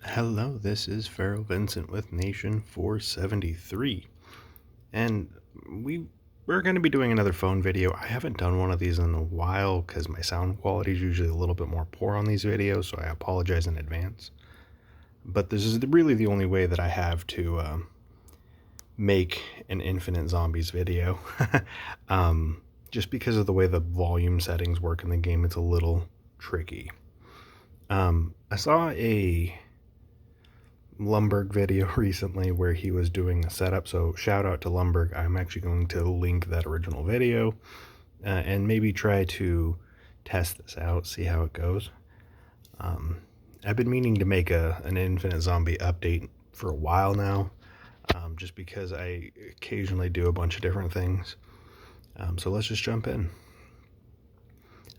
Hello, this is Pharaoh Vincent with Nation 473, and we're going to be doing another phone video. I haven't done one of these in a while because my sound quality is usually a little bit more poor on these videos, so I apologize in advance. But this is really the only way that I have to make an Infinite Zombies video. Just because of the way the volume settings work in the game, it's a little tricky. I saw a Lumbergh video recently where he was doing a setup, so shout out to Lumbergh. I'm actually going to link that original video and maybe try to test this out, see how it goes. I've been meaning to make an Infinite Zombie update for a while now, just because I occasionally do a bunch of different things. So let's just jump in.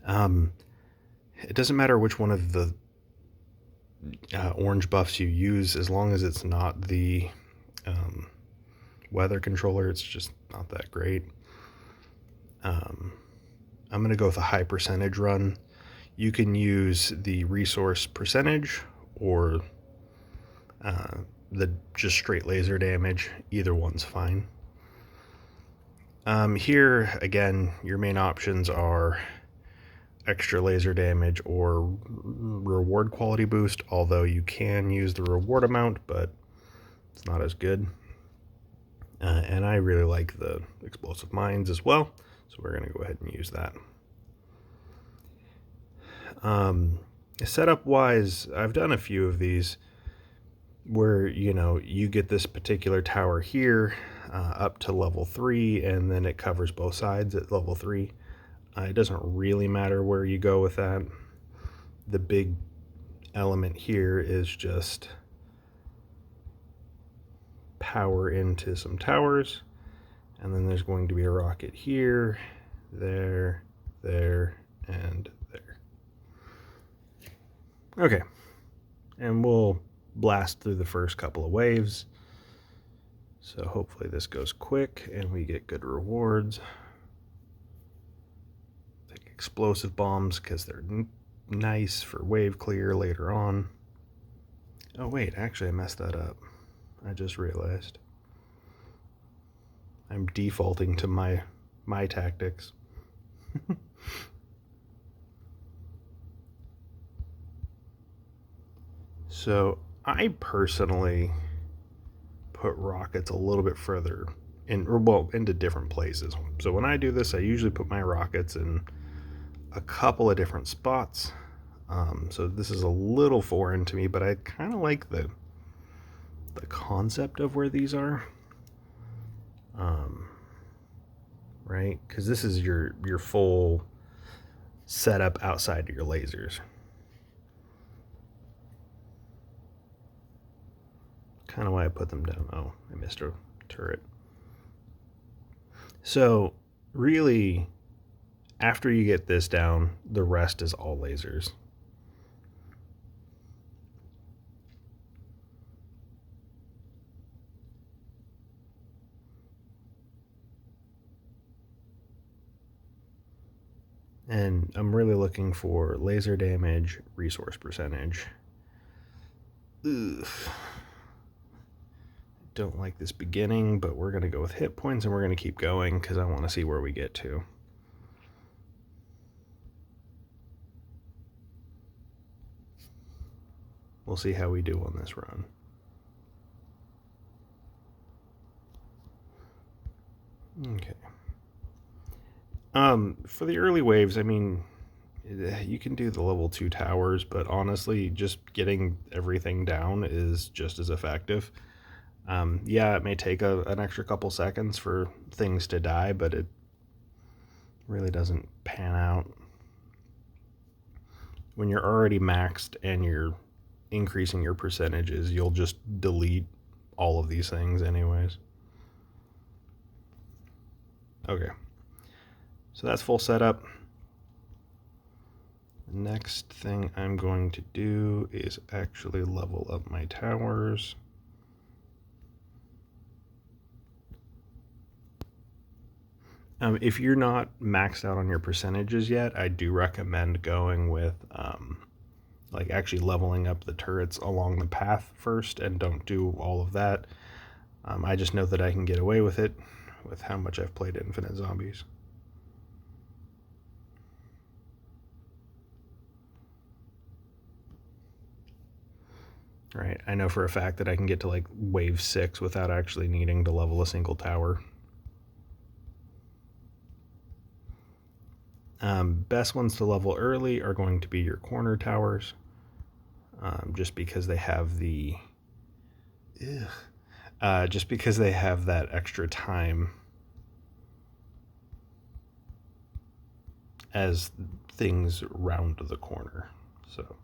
It doesn't matter which one of the orange buffs you use, as long as it's not the weather controller. It's just not that great. I'm going to go with a high percentage run. You can use the resource percentage or the just straight laser damage. Either one's fine. Here again, your main options are extra laser damage or reward quality boost, although you can use the reward amount, but it's not as good. And I really like the explosive mines as well, so we're going to go ahead and use that. Setup wise, I've done a few of these where you get this particular tower here up to level 3, and then it covers both sides at level 3. It doesn't really matter where you go with that. The big element here is just power into some towers, and then there's going to be a rocket here, there, and there. Okay, and we'll blast through the first couple of waves, so hopefully this goes quick and we get good rewards. Explosive bombs because they're nice for wave clear later on. Oh wait, actually I messed that up. I just realized I'm defaulting to my tactics. So I personally put rockets a little bit further into different places. So when I do this, I usually put my rockets in a couple of different spots. So this is a little foreign to me, but I kind of like the concept of where these are. Right? Because this is your full setup outside of your lasers. Kind of why I put them down. Oh, I missed a turret. So really, after you get this down, the rest is all lasers. And I'm really looking for laser damage, resource percentage. Ugh. Don't like this beginning, but we're going to go with hit points and we're going to keep going because I want to see where we get to. We'll see how we do on this run. Okay. For the early waves, I mean, you can do the level 2 towers, but honestly, just getting everything down is just as effective. Yeah, it may take an extra couple seconds for things to die, but it really doesn't pan out. When you're already maxed and you're increasing your percentages, you'll just delete all of these things anyways. Okay, so that's full setup. The next thing I'm going to do is actually level up my towers. If you're not maxed out on your percentages yet, I do recommend going with like actually leveling up the turrets along the path first and don't do all of that. I just know that I can get away with it with how much I've played Infinite Zombies. Right, I know for a fact that I can get to like wave 6 without actually needing to level a single tower. Best ones to level early are going to be your corner towers, just because they have just because they have that extra time as things round the corner. So.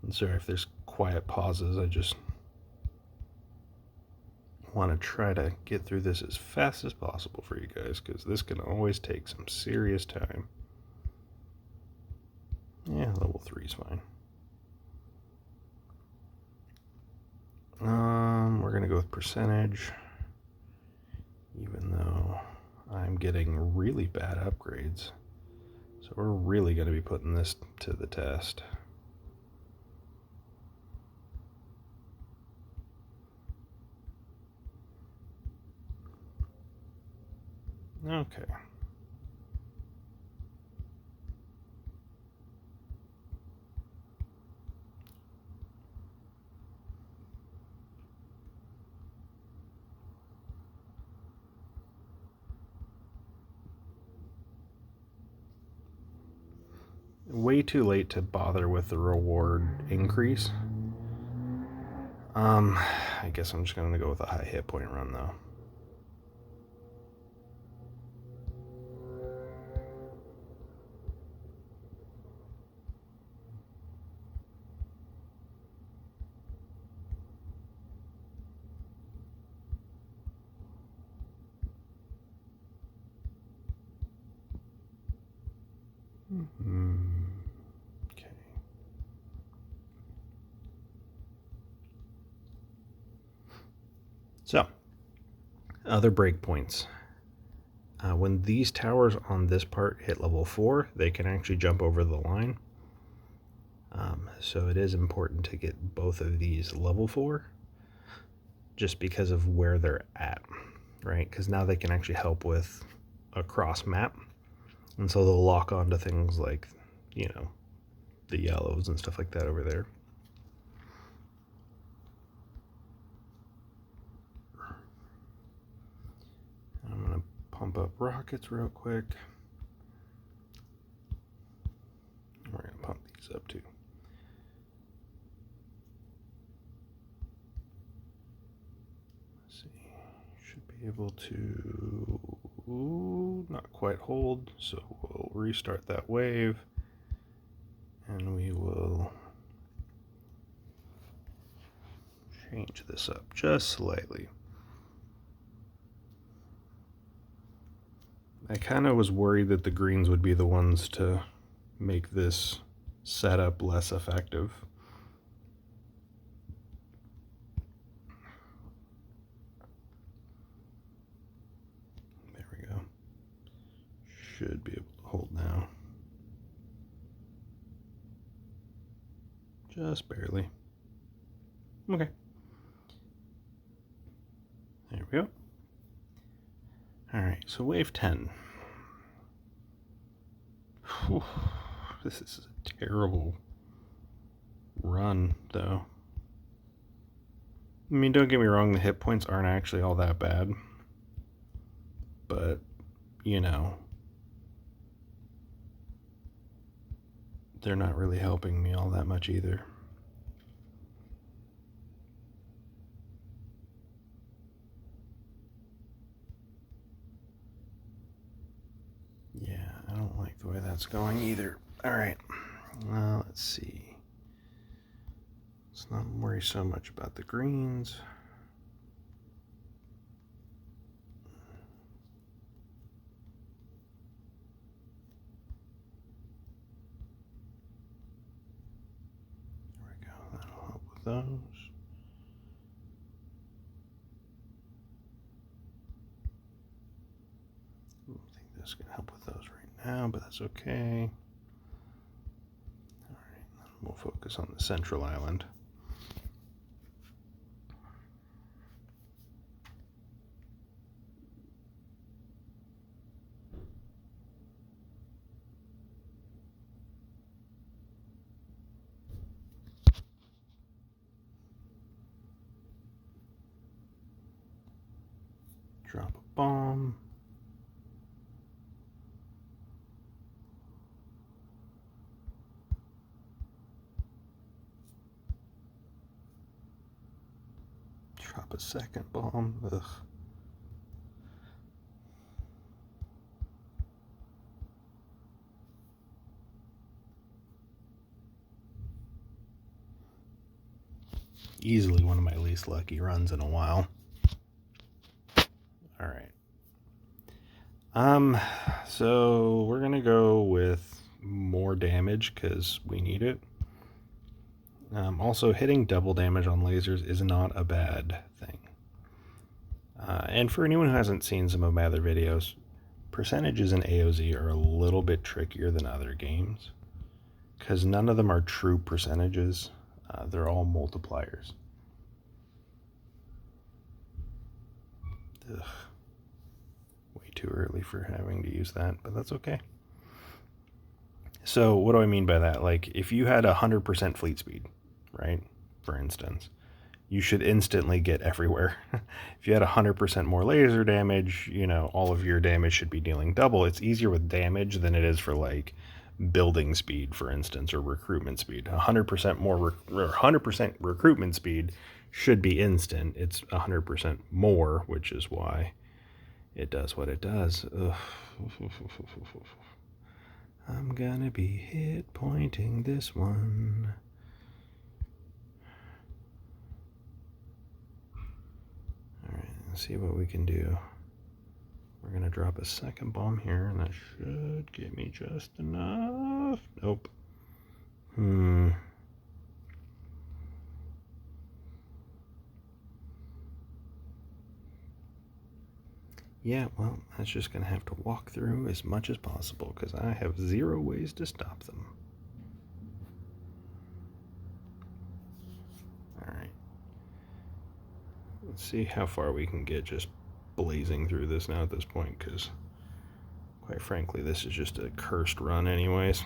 And sorry if there's quiet pauses, I just want to try to get through this as fast as possible for you guys, because this can always take some serious time. Yeah, level 3 is fine. We're going to go with percentage, even though I'm getting really bad upgrades. So we're really going to be putting this to the test. Okay. Way too late to bother with the reward increase. I guess I'm just going to go with a high hit point run though. Okay. So, other breakpoints. When these towers on this part hit level 4, they can actually jump over the line. So it is important to get both of these level 4, just because of where they're at, right? Because now they can actually help with a cross map. And so they'll lock onto things like, the yellows and stuff like that over there. I'm going to pump up rockets real quick. We're going to pump these up too. Let's see. Should be able to not quite hold, so we'll restart that wave. And we will change this up just slightly. I kind of was worried that the greens would be the ones to make this setup less effective. There we go. Should be able to hold now. Just barely. Okay. There we go. Alright, so wave 10. Whew, this is a terrible run, though. I mean, don't get me wrong, the hit points aren't actually all that bad. But, they're not really helping me all that much either. Yeah, I don't like the way that's going either. Alright, let's see. Let's not worry so much about the greens. There we go, that'll help with those. this is going to help with those right now, but that's okay. All right, we'll focus on the central island. Drop a bomb. Drop a second bomb. Ugh. Easily one of my least lucky runs in a while. All right. So we're gonna go with more damage because we need it. Also, hitting double damage on lasers is not a bad thing. And for anyone who hasn't seen some of my other videos, percentages in AOZ are a little bit trickier than other games because none of them are true percentages. They're all multipliers. Ugh. Way too early for having to use that, but that's okay. So what do I mean by that? Like if you had 100% fleet speed, right? For instance, you should instantly get everywhere. If you had 100% more laser damage, you know, all of your damage should be dealing double. It's easier with damage than it is for like building speed, for instance, or recruitment speed. 100% more or 100% recruitment speed should be instant. It's 100% more, which is why it does what it does. Ugh. I'm gonna be hit pointing this one. Alright, let's see what we can do. We're gonna drop a second bomb here, and that should get me just enough. Nope. Yeah, well, that's just gonna have to walk through as much as possible because I have 0 ways to stop them. Alright. Let's see how far we can get just blazing through this now at this point, because quite frankly, this is just a cursed run anyways.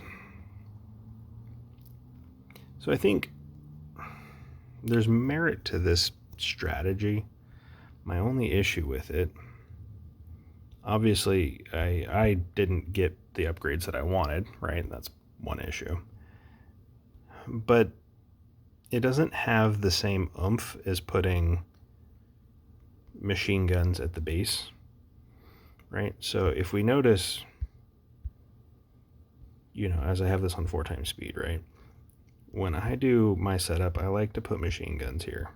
So I think there's merit to this strategy. My only issue with it, obviously, I didn't get the upgrades that I wanted, right? That's one issue. But it doesn't have the same oomph as putting machine guns at the base, right? So if we notice, you know, as I have this on 4 times speed, right? When I do my setup, I like to put machine guns here.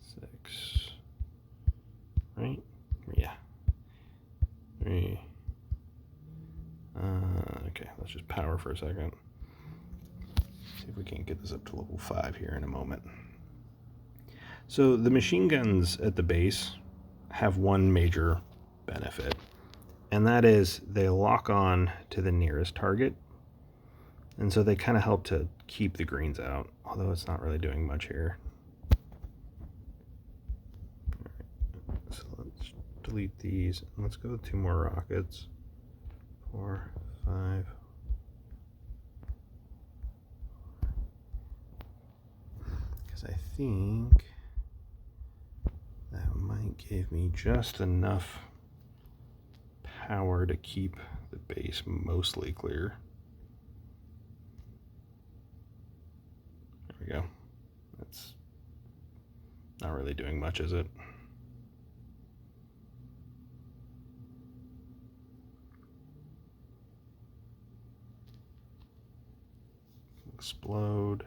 6, right? Yeah. 3. Okay, let's just power for a second. See if we can't get this up to level 5 here in a moment. So the machine guns at the base have one major benefit, and that is they lock on to the nearest target, and so they kind of help to keep the greens out, although it's not really doing much here. All right, so let's delete these, and let's go with 2 more rockets. 4, 5. Because I think that might give me just enough power to keep the base mostly clear. There we go. That's not really doing much, is it? Explode.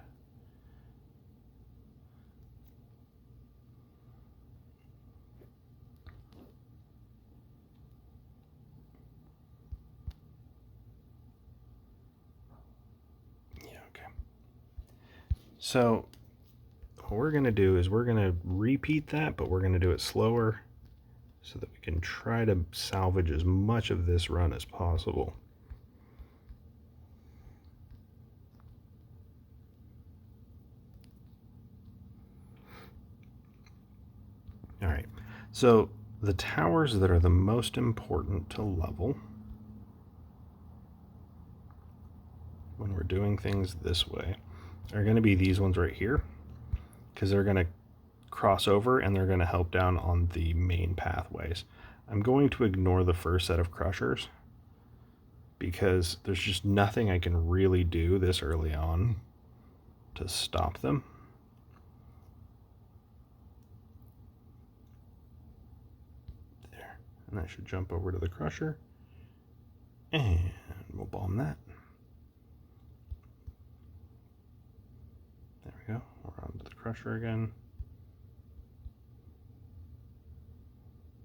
So what we're going to do is we're going to repeat that, but we're going to do it slower so that we can try to salvage as much of this run as possible. All right, so the towers that are the most important to level when we're doing things this way are going to be these ones right here, because they're going to cross over and they're going to help down on the main pathways. I'm going to ignore the first set of crushers because there's just nothing I can really do this early on to stop them. There, and that should jump over to the crusher, and we'll bomb that. There we go, we're on to the crusher again.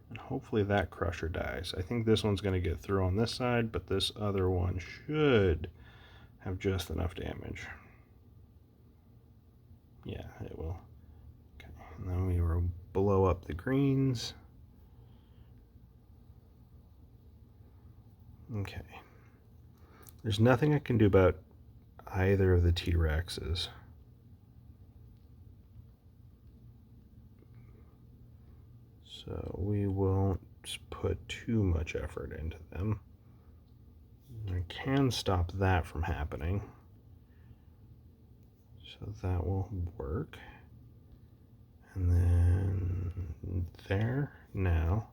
And hopefully that crusher dies. I think this one's going to get through on this side, but this other one should have just enough damage. Yeah, it will. Okay, and then we will blow up the greens. Okay. There's nothing I can do about either of the T-Rexes. So we won't put too much effort into them. I can stop that from happening. So that will work. And then there now.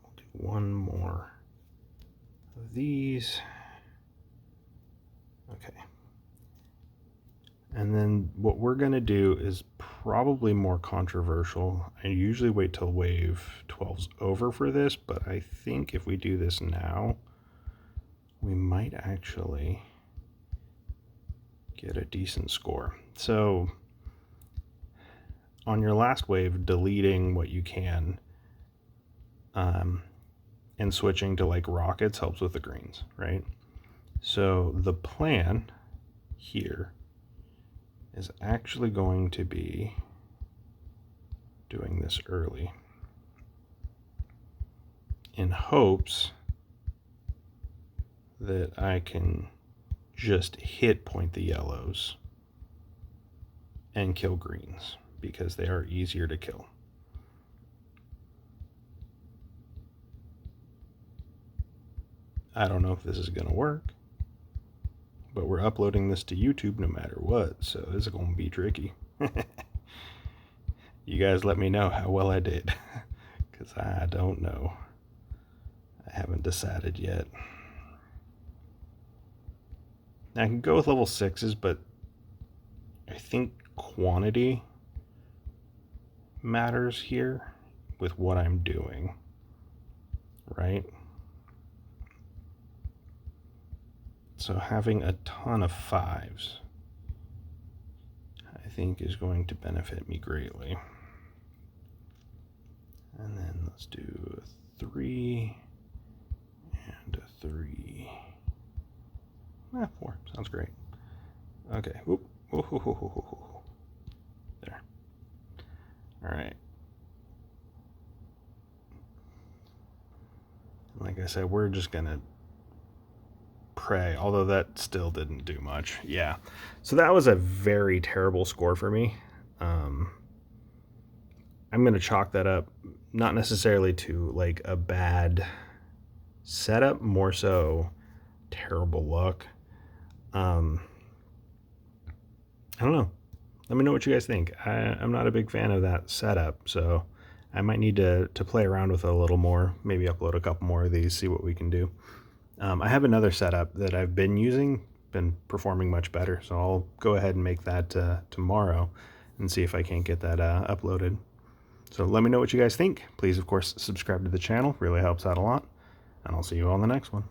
We'll do one more of these. Okay. And then what we're going to do is probably more controversial. I usually wait till wave 12's over for this, but I think if we do this now, we might actually get a decent score. So on your last wave, deleting what you can and switching to like rockets helps with the greens, right? So the plan here is actually going to be doing this early in hopes that I can just hit point the yellows and kill greens because they are easier to kill. I don't know if this is going to work, but we're uploading this to YouTube no matter what, so this is going to be tricky. You guys let me know how well I did, because I don't know. I haven't decided yet. Now, I can go with level 6s, but I think quantity matters here with what I'm doing, right? So having a ton of 5s, I think, is going to benefit me greatly. And then let's do a 3 and a 3. 4 sounds great. Okay. Whoop. There. All right. Like I said, we're just gonna pray, although that still didn't do much. Yeah, so that was a very terrible score for me. I'm gonna chalk that up, not necessarily to like a bad setup, more so terrible luck. I don't know, let me know what you guys think. I'm not a big fan of that setup, so I might need to play around with it a little more, maybe upload a couple more of these, see what we can do. I have another setup that I've been using, been performing much better, so I'll go ahead and make that tomorrow and see if I can't get that uploaded. So let me know what you guys think. Please, of course, subscribe to the channel. Really helps out a lot. And I'll see you all in the next one.